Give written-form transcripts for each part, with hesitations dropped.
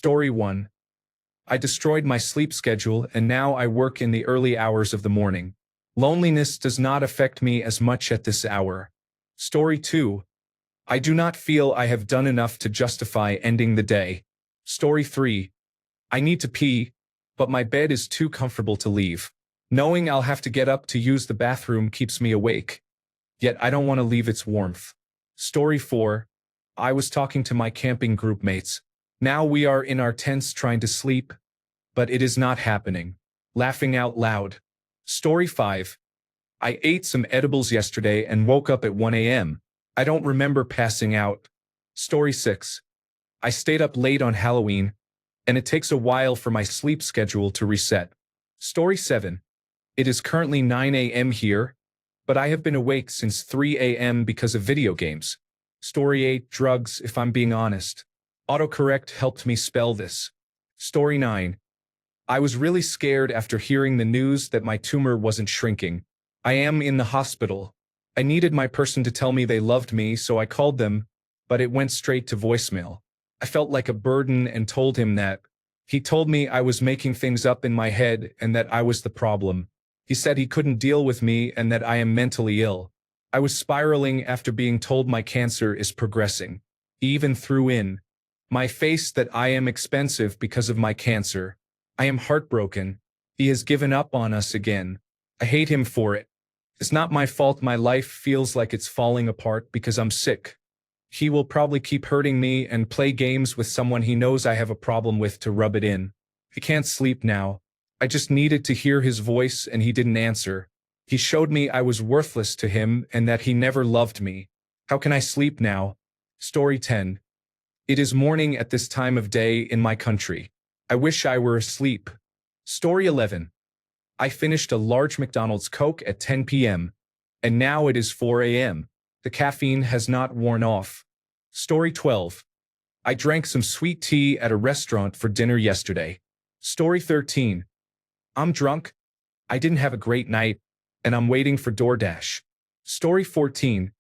Story 1. I destroyed my sleep schedule and now I work in the early hours of the morning. Loneliness does not affect me as much at this hour. Story 2. I do not feel I have done enough to justify ending the day. Story 3. I need to pee, but my bed is too comfortable to leave. Knowing I'll have to get up to use the bathroom keeps me awake. Yet I don't want to leave its warmth. Story 4. I was talking to my camping group mates. Now we are in our tents trying to sleep, but it is not happening. Laughing out loud. Story 5. I ate some edibles yesterday and woke up at 1 a.m. I don't remember passing out. Story 6. I stayed up late on Halloween, and it takes a while for my sleep schedule to reset. Story 7. It is currently 9 a.m. here, but I have been awake since 3 a.m. because of video games. Story 8. Drugs, if I'm being honest. Autocorrect helped me spell this. Story 9. I was really scared after hearing the news that my tumor wasn't shrinking. I am in the hospital. I needed my person to tell me they loved me, so I called them, but it went straight to voicemail. I felt like a burden and told him that. He told me I was making things up in my head and that I was the problem. He said he couldn't deal with me and that I am mentally ill. I was spiraling after being told my cancer is progressing. He even threw in my face that I am expensive because of my cancer. I am heartbroken. He has given up on us again. I hate him for it. It's not my fault my life feels like it's falling apart because I'm sick. He will probably keep hurting me and play games with someone he knows I have a problem with to rub it in. I can't sleep now. I just needed to hear his voice and he didn't answer. He showed me I was worthless to him and that he never loved me. How can I sleep now? Story 10. It is morning at this time of day in my country. I wish I were asleep. Story 11. I finished a large McDonald's Coke at 10 p.m. and now it is 4 a.m. The caffeine has not worn off. Story 12. I drank some sweet tea at a restaurant for dinner yesterday. Story 13. I'm drunk. I didn't have a great night, and I'm waiting for DoorDash. Story 14.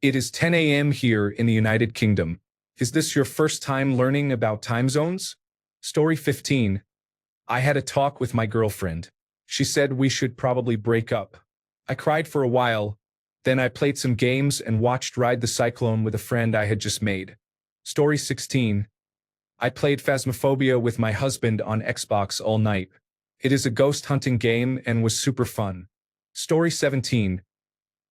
It is 10 a.m. here in the United Kingdom. Is this your first time learning about time zones? Story 15. I had a talk with my girlfriend. She said we should probably break up. I cried for a while. Then I played some games and watched Ride the Cyclone with a friend I had just made. Story 16. I played Phasmophobia with my husband on Xbox all night. It is a ghost hunting game and was super fun. Story 17.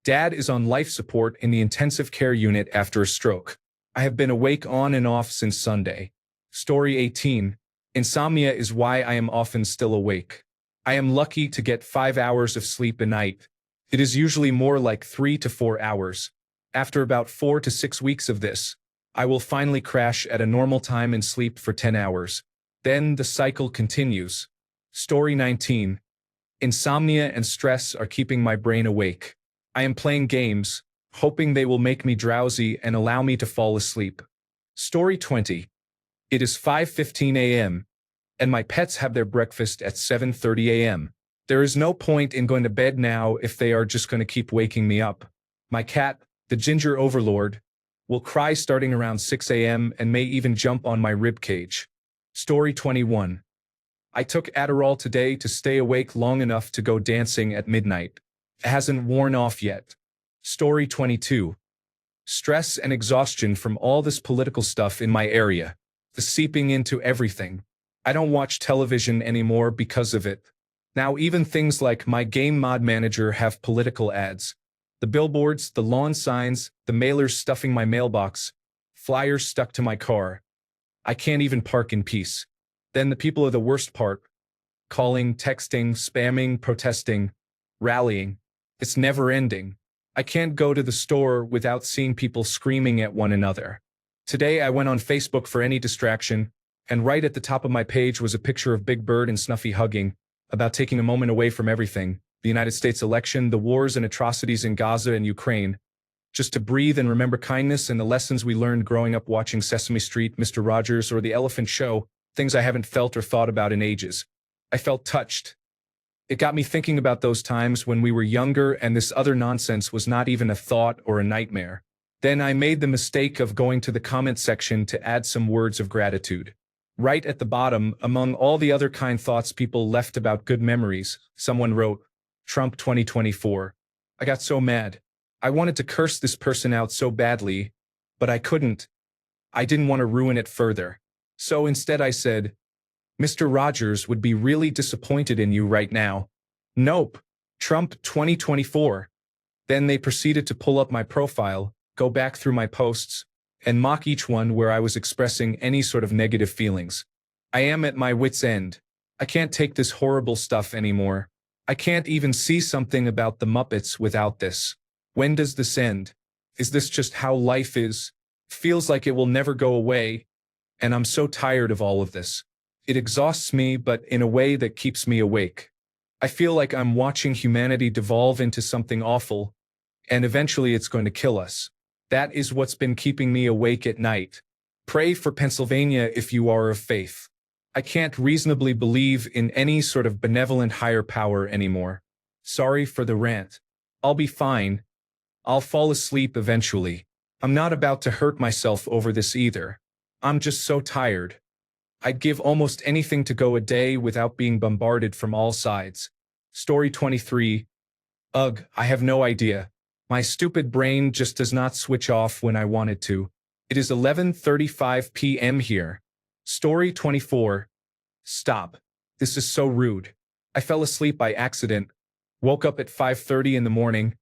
Dad is on life support in the intensive care unit after a stroke. I have been awake on and off since Sunday. Story 18. Insomnia is why I am often still awake. I am lucky to get 5 hours of sleep a night. It is usually more like 3 to 4 hours. After about 4 to 6 weeks of this, I will finally crash at a normal time and sleep for 10 hours. Then the cycle continues. Story 19. Insomnia and stress are keeping my brain awake. I am playing games, hoping they will make me drowsy and allow me to fall asleep. Story 20. It is 5:15 a.m., and my pets have their breakfast at 7:30 a.m. There is no point in going to bed now if they are just going to keep waking me up. My cat, the ginger overlord, will cry starting around 6 a.m. and may even jump on my rib cage. Story 21. I took Adderall today to stay awake long enough to go dancing at midnight. It hasn't worn off yet. Story 22. Stress and exhaustion from all this political stuff in my area. The seeping into everything. I don't watch television anymore because of it. Now even things like my game mod manager have political ads. The billboards, the lawn signs, the mailers stuffing my mailbox, flyers stuck to my car. I can't even park in peace. Then the people are the worst part. Calling, texting, spamming, protesting, rallying. It's never ending. I can't go to the store without seeing people screaming at one another. Today I went on Facebook for any distraction, and right at the top of my page was a picture of Big Bird and Snuffy hugging, about taking a moment away from everything, the United States election, the wars and atrocities in Gaza and Ukraine, just to breathe and remember kindness and the lessons we learned growing up watching Sesame Street, Mr. Rogers, or The Elephant Show, things I haven't felt or thought about in ages. I felt touched. It got me thinking about those times when we were younger and this other nonsense was not even a thought or a nightmare. Then I made the mistake of going to the comment section to add some words of gratitude. Right at the bottom, among all the other kind thoughts people left about good memories, someone wrote, Trump 2024. I got so mad. I wanted to curse this person out so badly, but I couldn't. I didn't want to ruin it further. So instead I said, Mr. Rogers would be really disappointed in you right now. Nope. Trump 2024. Then they proceeded to pull up my profile, go back through my posts, and mock each one where I was expressing any sort of negative feelings. I am at my wit's end. I can't take this horrible stuff anymore. I can't even see something about the Muppets without this. When does this end? Is this just how life is? Feels like it will never go away, and I'm so tired of all of this. It exhausts me, but in a way that keeps me awake. I feel like I'm watching humanity devolve into something awful, and eventually it's going to kill us. That is what's been keeping me awake at night. Pray for Pennsylvania if you are of faith. I can't reasonably believe in any sort of benevolent higher power anymore. Sorry for the rant. I'll be fine. I'll fall asleep eventually. I'm not about to hurt myself over this either. I'm just so tired. I'd give almost anything to go a day without being bombarded from all sides. Story 23. Ugh, I have no idea. My stupid brain just does not switch off when I want it to. It is 11:35 p.m. here. Story 24. Stop. This is so rude. I fell asleep by accident, woke up at 5:30 in the morning,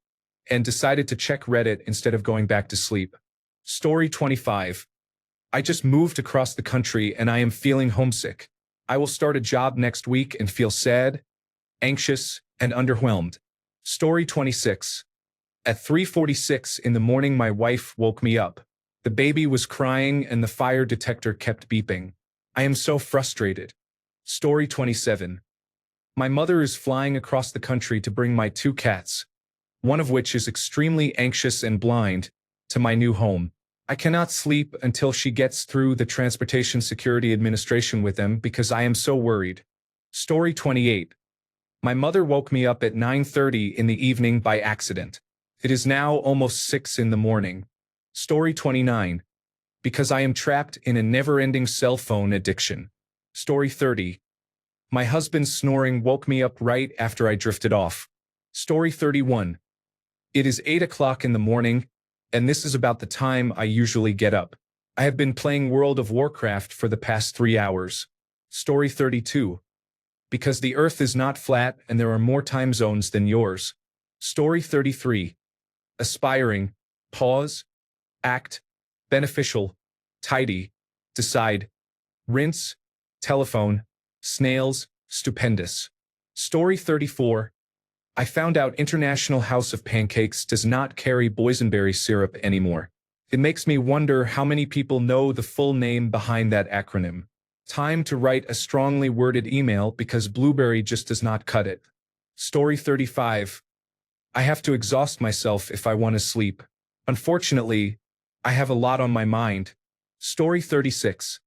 and decided to check Reddit instead of going back to sleep. Story 25. I just moved across the country and I am feeling homesick. I will start a job next week and feel sad, anxious, and underwhelmed. Story 26. At 3:46 in the morning my wife woke me up. The baby was crying and the fire detector kept beeping. I am so frustrated. Story 27. My mother is flying across the country to bring my 2 cats, one of which is extremely anxious and blind, to my new home. I cannot sleep until she gets through the Transportation Security Administration with them because I am so worried. Story 28. My mother woke me up at 9:30 in the evening by accident. It is now almost 6 in the morning. Story 29. Because I am trapped in a never-ending cell phone addiction. Story 30. My husband's snoring woke me up right after I drifted off. Story 31. It is 8 o'clock in the morning, and this is about the time I usually get up. I have been playing World of Warcraft for the past 3 hours. Story 32. Because the Earth is not flat and there are more time zones than yours. Story 33. Aspiring, pause, act, beneficial, tidy, decide, rinse, telephone, snails, stupendous. Story 34. I found out International House of Pancakes does not carry boysenberry syrup anymore. It makes me wonder how many people know the full name behind that acronym. Time to write a strongly worded email because blueberry just does not cut it. Story 35. I have to exhaust myself if I want to sleep. Unfortunately, I have a lot on my mind. Story 36.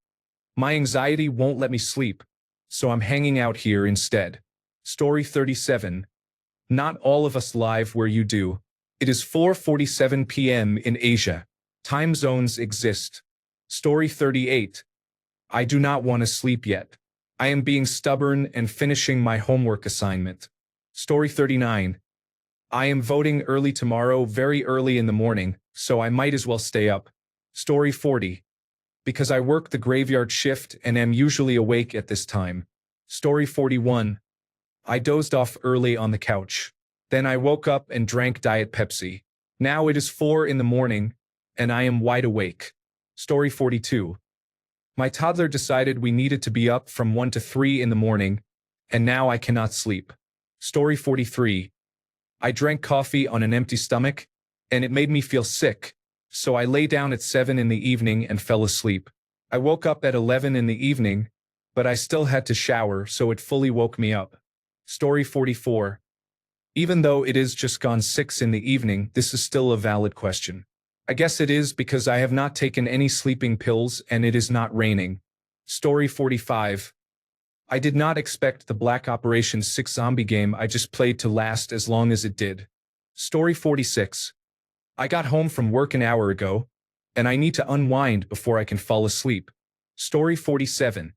My anxiety won't let me sleep, so I'm hanging out here instead. Story 37. Not all of us live where you do. It is 4:47 p.m. in Asia. Time zones exist. Story 38. I do not want to sleep yet. I am being stubborn and finishing my homework assignment. Story 39. I am voting early tomorrow, very early in the morning, so I might as well stay up. Story 40. Because I work the graveyard shift and am usually awake at this time. Story 41. I dozed off early on the couch. Then I woke up and drank Diet Pepsi. Now it is 4 in the morning, and I am wide awake. Story 42. My toddler decided we needed to be up from 1 to 3 in the morning, and now I cannot sleep. Story 43. I drank coffee on an empty stomach, and it made me feel sick, so I lay down at 7 in the evening and fell asleep. I woke up at 11 in the evening, but I still had to shower, so it fully woke me up. Story 44. Even though it is just gone 6 in the evening, this is still a valid question. I guess it is because I have not taken any sleeping pills and it is not raining. Story 45. I did not expect the Black Operation 6 zombie game I just played to last as long as it did. Story 46. I got home from work an hour ago, and I need to unwind before I can fall asleep. Story 47.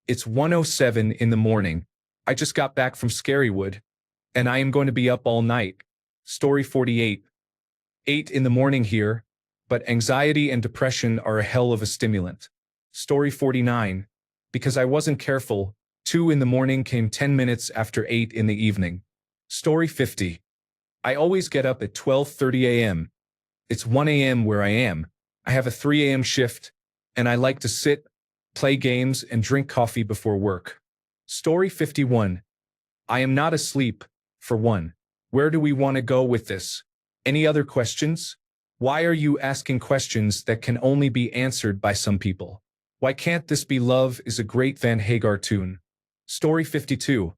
It's 1:07 in the morning. I just got back from Scarywood, and I am going to be up all night. Story 48. 8 in the morning here, but anxiety and depression are a hell of a stimulant. Story 49. Because I wasn't careful, 2 in the morning came 10 minutes after 8 in the evening. Story 50. I always get up at 12:30 a.m. It's 1 a.m. where I am. I have a 3 a.m. shift, and I like to sit, play games, and drink coffee before work. Story 51. I am not asleep, for one. Where do we want to go with this? Any other questions? Why are you asking questions that can only be answered by some people? Why Can't This Be Love is a great Van Hagar tune. Story 52.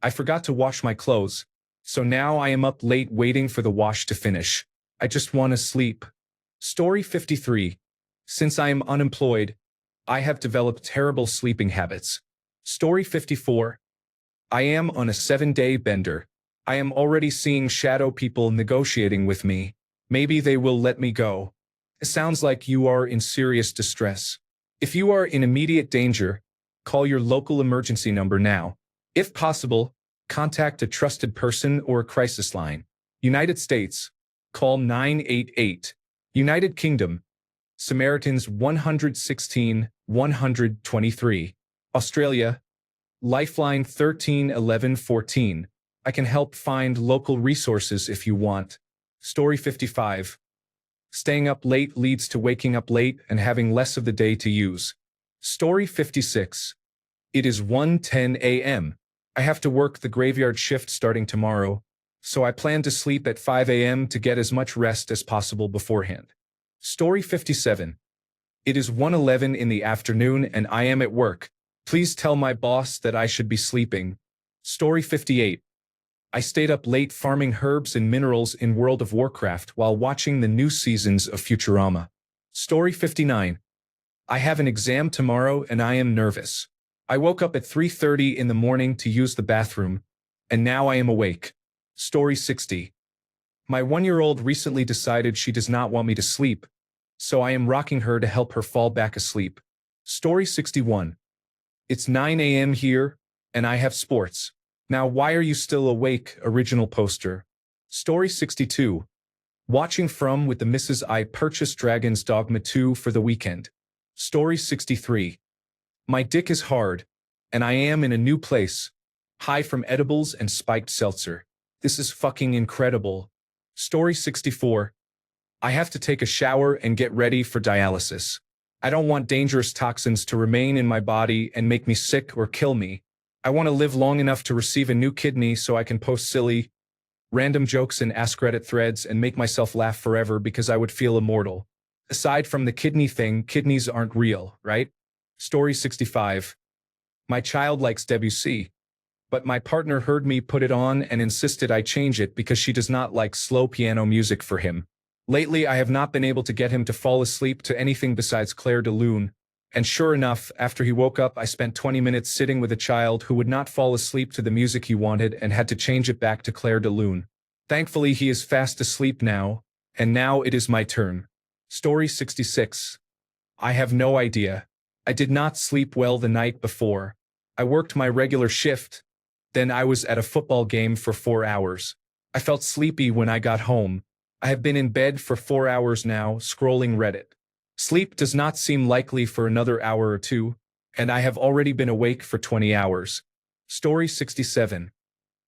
I forgot to wash my clothes, so now I am up late waiting for the wash to finish. I just want to sleep. Story 53. Since I am unemployed, I have developed terrible sleeping habits. Story 54. I am on a 7-day bender. I am already seeing shadow people negotiating with me. Maybe they will let me go. It sounds like you are in serious distress. If you are in immediate danger, call your local emergency number now. If possible, contact a trusted person or a crisis line. United States, call 988. United Kingdom, Samaritans 116 123. Australia, Lifeline 13 11 14. I can help find local resources if you want. Story 55. Staying up late leads to waking up late and having less of the day to use. Story 56. It is 1:10 a.m. I have to work the graveyard shift starting tomorrow, so I plan to sleep at 5 a.m. to get as much rest as possible beforehand. Story 57. It is 1:11 in the afternoon and I am at work. Please tell my boss that I should be sleeping. Story 58. I stayed up late farming herbs and minerals in World of Warcraft while watching the new seasons of Futurama. Story 59. I have an exam tomorrow and I am nervous. I woke up at 3:30 in the morning to use the bathroom, and now I am awake. Story 60. My 1-year-old recently decided she does not want me to sleep, so I am rocking her to help her fall back asleep. Story 61. It's 9 a.m. here, and I have sports. Now why are you still awake, original poster? Story 62. Watching from with the Mrs. I purchased Dragon's Dogma 2 for the weekend. Story 63. My dick is hard, and I am in a new place. High from edibles and spiked seltzer. This is fucking incredible. Story 64. I have to take a shower and get ready for dialysis. I don't want dangerous toxins to remain in my body and make me sick or kill me. I want to live long enough to receive a new kidney so I can post silly, random jokes in AskReddit threads and make myself laugh forever because I would feel immortal. Aside from the kidney thing, kidneys aren't real, right? Story 65. My child likes Debussy, but my partner heard me put it on and insisted I change it because she does not like slow piano music for him. Lately, I have not been able to get him to fall asleep to anything besides Clair de Lune, and sure enough, after he woke up, I spent 20 minutes sitting with a child who would not fall asleep to the music he wanted and had to change it back to Clair de Lune. Thankfully, he is fast asleep now, and now it is my turn. Story 66. I have no idea. I did not sleep well the night before. I worked my regular shift, then I was at a football game for 4 hours. I felt sleepy when I got home. I have been in bed for 4 hours now, scrolling Reddit. Sleep does not seem likely for another hour or two, and I have already been awake for 20 hours. Story 67.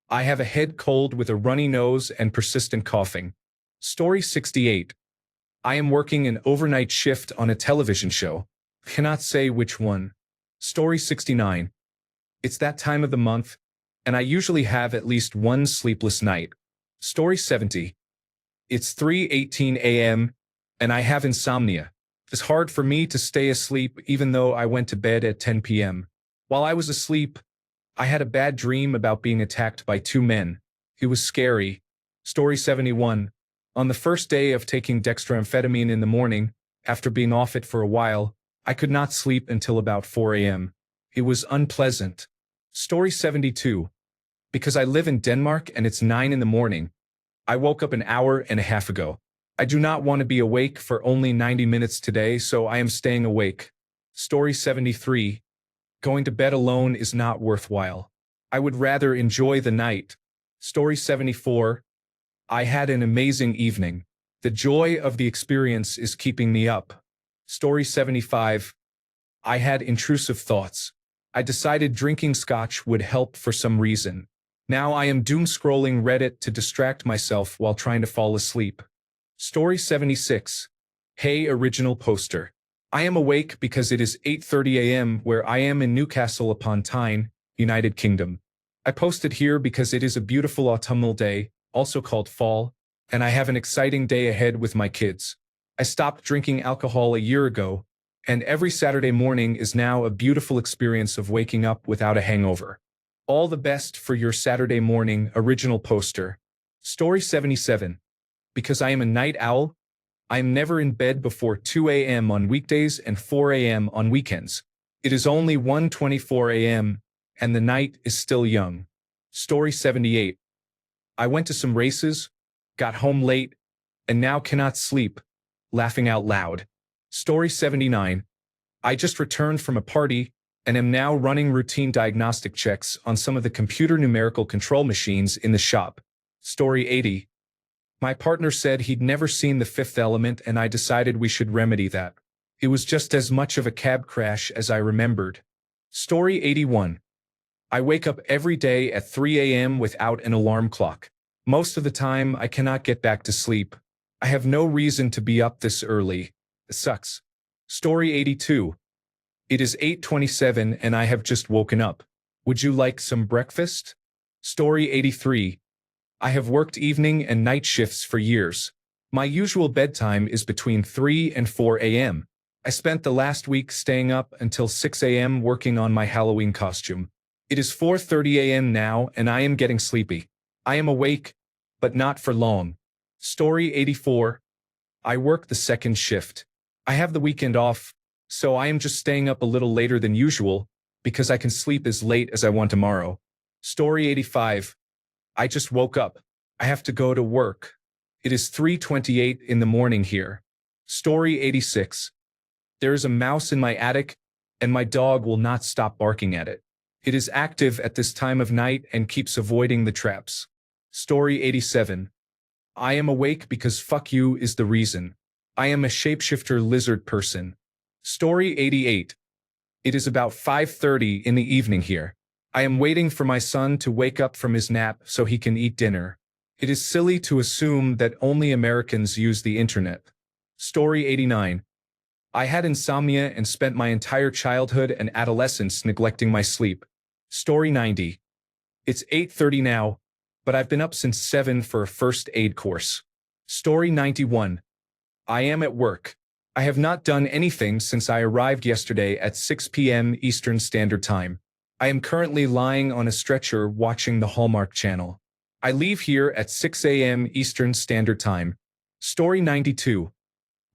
I have a head cold with a runny nose and persistent coughing. Story 68. I am working an overnight shift on a television show. Cannot say which one. Story 69. It's that time of the month, and I usually have at least one sleepless night. Story 70. It's 3:18 a.m., and I have insomnia. It's hard for me to stay asleep even though I went to bed at 10 p.m. While I was asleep, I had a bad dream about being attacked by 2 men. It was scary. Story 71. On the first day of taking dextroamphetamine in the morning, after being off it for a while, I could not sleep until about 4 a.m. It was unpleasant. Story 72. Because I live in Denmark and it's 9 in the morning, I woke up an hour and a half ago. I do not want to be awake for only 90 minutes today, so I am staying awake. Story 73. Going to bed alone is not worthwhile. I would rather enjoy the night. Story 74. I had an amazing evening. The joy of the experience is keeping me up. Story 75. I had intrusive thoughts. I decided drinking scotch would help for some reason. Now I am doom scrolling Reddit to distract myself while trying to fall asleep. Story 76. Hey, original poster. I am awake because it is 8:30 a.m. where I am in Newcastle upon Tyne, United Kingdom. I posted here because it is a beautiful autumnal day, also called fall, and I have an exciting day ahead with my kids. I stopped drinking alcohol a year ago, and every Saturday morning is now a beautiful experience of waking up without a hangover. All the best for your Saturday morning, original poster. Story 77. Because I am a night owl, I am never in bed before 2 a.m. on weekdays and 4 a.m. on weekends. It is only 1:24 a.m., and the night is still young. Story 78. I went to some races, got home late, and now cannot sleep, laughing out loud. Story 79. I just returned from a party and am now running routine diagnostic checks on some of the computer numerical control machines in the shop. Story 80. My partner said he'd never seen The Fifth Element and I decided we should remedy that. It was just as much of a cab crash as I remembered. Story 81. I wake up every day at 3 a.m. without an alarm clock. Most of the time I cannot get back to sleep. I have no reason to be up this early. It sucks. Story 82. It is 8:27 and I have just woken up. Would you like some breakfast? Story 83. I have worked evening and night shifts for years. My usual bedtime is between 3 and 4 a.m. I spent the last week staying up until 6 a.m. working on my Halloween costume. It is 4:30 a.m. now and I am getting sleepy. I am awake, but not for long. Story 84. I work the second shift. I have the weekend off, so I am just staying up a little later than usual because I can sleep as late as I want tomorrow. Story 85. I just woke up. I have to go to work. It is 3:28 in the morning here. Story 86. There is a mouse in my attic, and my dog will not stop barking at it. It is active at this time of night and keeps avoiding the traps. Story 87. I am awake because fuck you is the reason. I am a shapeshifter lizard person. Story 88. It is about 5:30 in the evening here. I am waiting for my son to wake up from his nap so he can eat dinner. It is silly to assume that only Americans use the internet. Story 89. I had insomnia and spent my entire childhood and adolescence neglecting my sleep. Story 90. It's 8:30 now, but I've been up since 7 for a first aid course. Story 91. I am at work. I have not done anything since I arrived yesterday at 6 p.m. Eastern Standard Time. I am currently lying on a stretcher watching the Hallmark Channel. I leave here at 6 a.m. Eastern Standard Time. Story 92.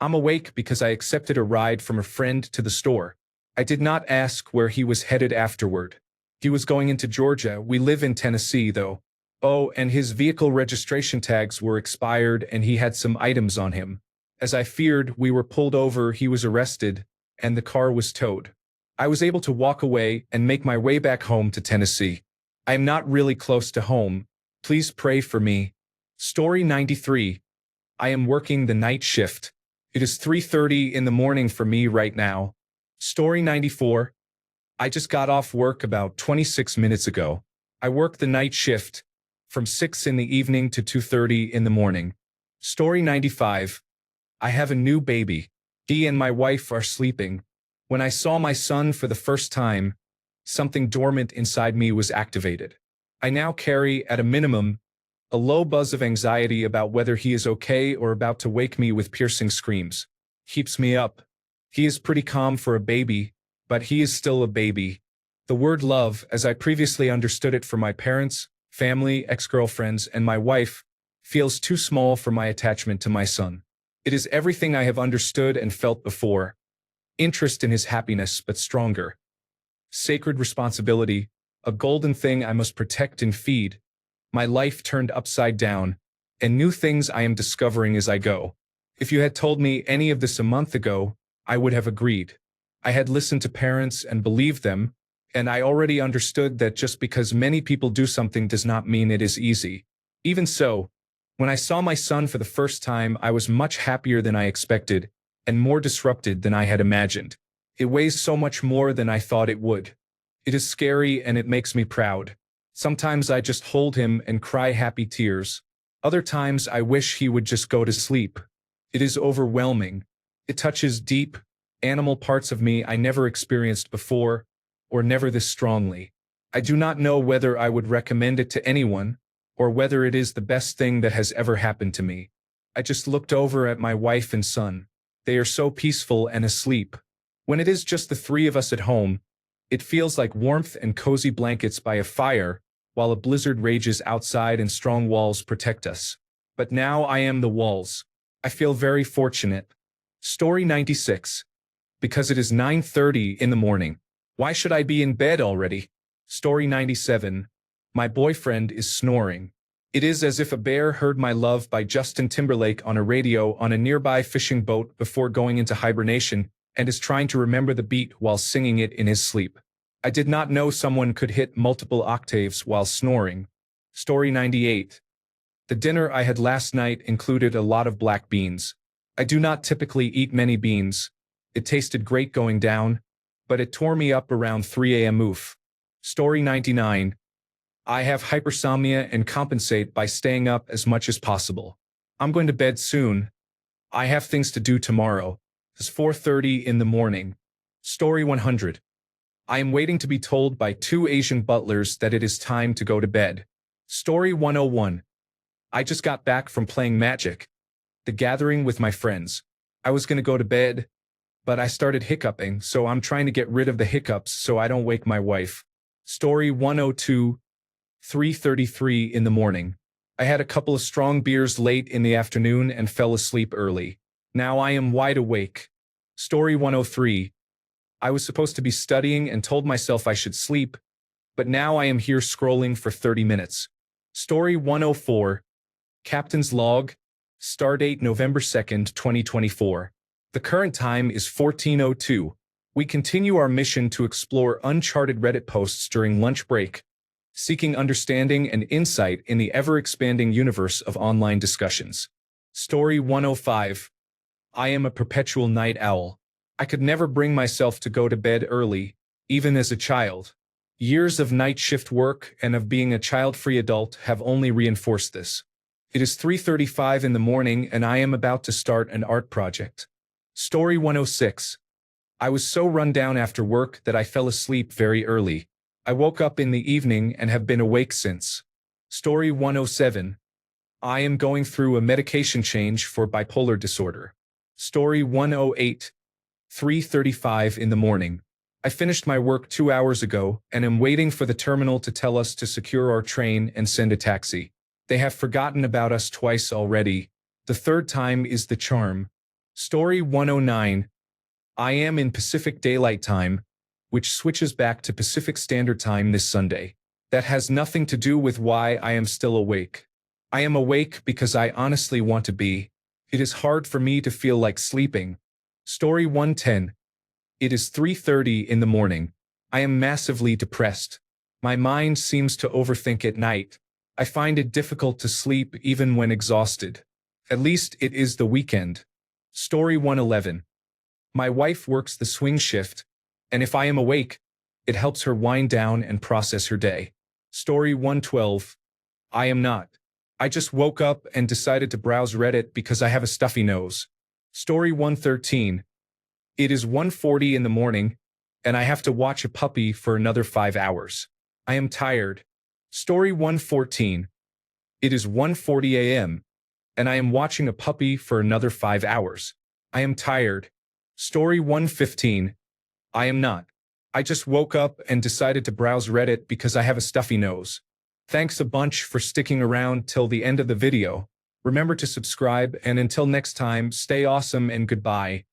I'm awake because I accepted a ride from a friend to the store. I did not ask where he was headed afterward. He was going into Georgia. We live in Tennessee, though. Oh, and his vehicle registration tags were expired and he had some items on him. As I feared, we were pulled over, he was arrested, and the car was towed. I was able to walk away and make my way back home to Tennessee. I am not really close to home. Please pray for me. Story 93. I am working the night shift. It is 3:30 in the morning for me right now. Story 94. I just got off work about 26 minutes ago. I work the night shift from 6 in the evening to 2:30 in the morning. Story 95. I have a new baby. He and my wife are sleeping. When I saw my son for the first time, something dormant inside me was activated. I now carry, at a minimum, a low buzz of anxiety about whether he is okay or about to wake me with piercing screams. Keeps me up. He is pretty calm for a baby, but he is still a baby. The word love, as I previously understood it from my parents, family, ex-girlfriends, and my wife, feels too small for my attachment to my son. It is everything I have understood and felt before. Interest in his happiness, but stronger. Sacred responsibility, a golden thing I must protect and feed. My life turned upside down, and new things I am discovering as I go. If you had told me any of this a month ago, I would have agreed. I had listened to parents and believed them, and I already understood that just because many people do something does not mean it is easy. Even so, when I saw my son for the first time, I was much happier than I expected, and more disrupted than I had imagined. It weighs so much more than I thought it would. It is scary and it makes me proud. Sometimes I just hold him and cry happy tears. Other times I wish he would just go to sleep. It is overwhelming. It touches deep, animal parts of me I never experienced before, or never this strongly. I do not know whether I would recommend it to anyone, or whether it is the best thing that has ever happened to me. I just looked over at my wife and son. They are so peaceful and asleep. When it is just the three of us at home, it feels like warmth and cozy blankets by a fire, while a blizzard rages outside and strong walls protect us. But now I am the walls. I feel very fortunate. Story 96. Because it is 9:30 in the morning. Why should I be in bed already? Story 97. My boyfriend is snoring. It is as if a bear heard My Love by Justin Timberlake on a radio on a nearby fishing boat before going into hibernation and is trying to remember the beat while singing it in his sleep. I did not know someone could hit multiple octaves while snoring. Story 98. The dinner I had last night included a lot of black beans. I do not typically eat many beans. It tasted great going down, but it tore me up around 3 a.m. Oof. Story 99. I have hypersomnia and compensate by staying up as much as possible. I'm going to bed soon. I have things to do tomorrow. It's 4:30 in the morning. Story 100. I am waiting to be told by two Asian butlers that it is time to go to bed. Story 101. I just got back from playing Magic, the Gathering with my friends. I was going to go to bed, but I started hiccuping, so I'm trying to get rid of the hiccups so I don't wake my wife. Story 102. 3:33 in the morning. I had a couple of strong beers late in the afternoon and fell asleep early. Now I am wide awake. Story 103. I was supposed to be studying and told myself I should sleep, but now I am here scrolling for 30 minutes. Story 104. Captain's Log. Stardate November 2nd, 2024. The current time is 14:02. We continue our mission to explore uncharted Reddit posts during lunch break, seeking understanding and insight in the ever-expanding universe of online discussions. Story 105. I am a perpetual night owl. I could never bring myself to go to bed early, even as a child. Years of night shift work and of being a child-free adult have only reinforced this. It is 3:35 in the morning and I am about to start an art project. Story 106. I was so run down after work that I fell asleep very early. I woke up in the evening and have been awake since. Story 107. I am going through a medication change for bipolar disorder. Story 108. 3:35 in the morning. I finished my work 2 hours ago and am waiting for the terminal to tell us to secure our train and send a taxi. They have forgotten about us twice already. The third time is the charm. Story 109. I am in Pacific Daylight Time, which switches back to Pacific Standard Time this Sunday. That has nothing to do with why I am still awake. I am awake because I honestly want to be. It is hard for me to feel like sleeping. Story 110. It is 3:30 in the morning. I am massively depressed. My mind seems to overthink at night. I find it difficult to sleep even when exhausted. At least it is the weekend. Story 111. My wife works the swing shift, and if I am awake, it helps her wind down and process her day. Story 112. I am not. I just woke up and decided to browse Reddit because I have a stuffy nose. Story 113. It is 1:40 in the morning, and I have to watch a puppy for another 5 hours. I am tired. Story 114. It is 1:40 a.m., and I am watching a puppy for another 5 hours. I am tired. Story 115. I am not. I just woke up and decided to browse Reddit because I have a stuffy nose. Thanks a bunch for sticking around till the end of the video. Remember to subscribe, and until next time, stay awesome and goodbye.